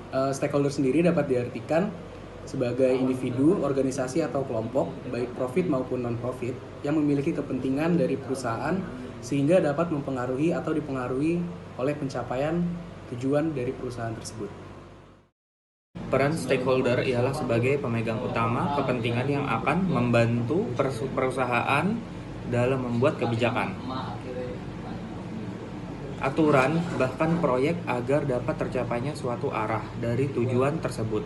Stakeholder sendiri dapat diartikan sebagai individu, organisasi atau kelompok, baik profit maupun non-profit, yang memiliki kepentingan dari perusahaan sehingga dapat mempengaruhi atau dipengaruhi oleh pencapaian tujuan dari perusahaan tersebut. Peran stakeholder ialah sebagai pemegang utama kepentingan yang akan membantu perusahaan dalam membuat kebijakan, aturan, bahkan proyek agar dapat tercapainya suatu arah dari tujuan tersebut.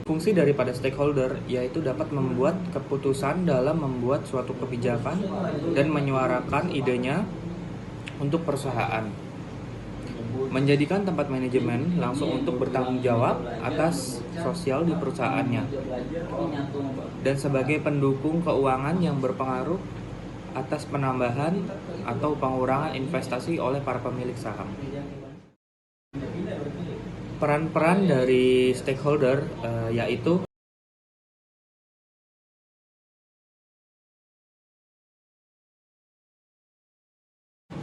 Fungsi daripada stakeholder yaitu dapat membuat keputusan dalam membuat suatu kebijakan dan menyuarakan idenya untuk perusahaan. Menjadikan tempat manajemen langsung untuk bertanggung jawab atas sosial di perusahaannya. Dan sebagai pendukung keuangan yang berpengaruh atas penambahan atau pengurangan investasi oleh para pemilik saham. Peran-peran dari stakeholder yaitu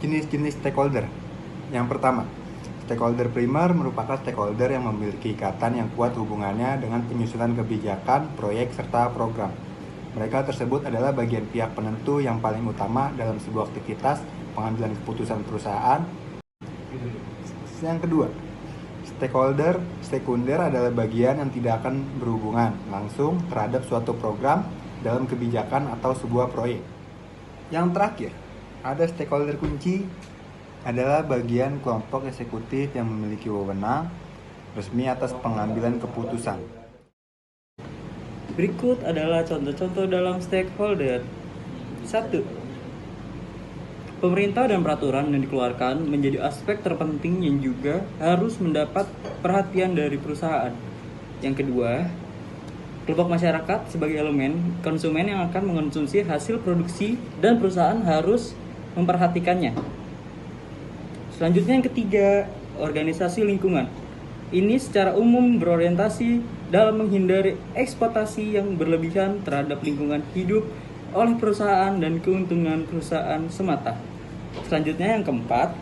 jenis-jenis stakeholder. Yang pertama, stakeholder primer merupakan stakeholder yang memiliki ikatan yang kuat hubungannya dengan penyusunan kebijakan, proyek, serta program. Mereka tersebut adalah bagian pihak penentu yang paling utama dalam sebuah aktivitas pengambilan keputusan perusahaan. Yang kedua, stakeholder sekunder adalah bagian yang tidak akan berhubungan langsung terhadap suatu program dalam kebijakan atau sebuah proyek. Yang terakhir, ada stakeholder kunci adalah bagian kelompok eksekutif yang memiliki wewenang resmi atas pengambilan keputusan. Berikut adalah contoh-contoh dalam stakeholder. 1. Pemerintah dan peraturan yang dikeluarkan menjadi aspek terpenting yang juga harus mendapat perhatian dari perusahaan. Yang kedua, kelompok masyarakat sebagai elemen konsumen yang akan mengonsumsi hasil produksi dan perusahaan harus memperhatikannya. Selanjutnya yang ketiga, organisasi lingkungan. Ini secara umum berorientasi dalam menghindari eksploitasi yang berlebihan terhadap lingkungan hidup oleh perusahaan dan keuntungan perusahaan semata. Selanjutnya yang keempat,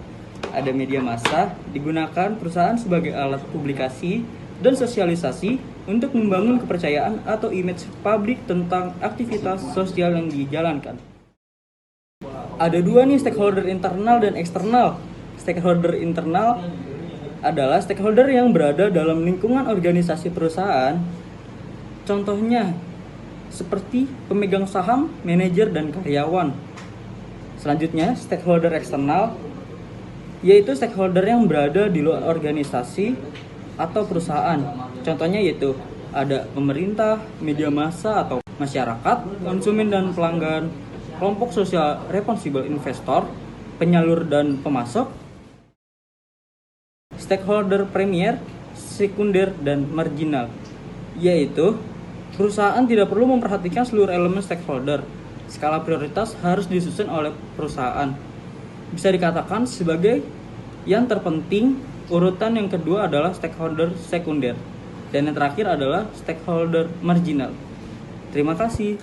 ada media massa digunakan perusahaan sebagai alat publikasi dan sosialisasi untuk membangun kepercayaan atau image publik tentang aktivitas sosial yang dijalankan. Ada dua nih stakeholder internal dan eksternal. Stakeholder internal adalah stakeholder yang berada dalam lingkungan organisasi perusahaan. Contohnya seperti pemegang saham, manajer, dan karyawan. Selanjutnya, stakeholder eksternal yaitu stakeholder yang berada di luar organisasi atau perusahaan. Contohnya yaitu ada pemerintah, media massa atau masyarakat, konsumen dan pelanggan, kelompok sosial responsible investor, penyalur dan pemasok, stakeholder premier, sekunder, dan marginal, yaitu perusahaan tidak perlu memperhatikan seluruh elemen stakeholder. Skala prioritas harus disusun oleh perusahaan. Bisa dikatakan sebagai yang terpenting, urutan yang kedua adalah stakeholder sekunder, dan yang terakhir adalah stakeholder marginal. Terima kasih.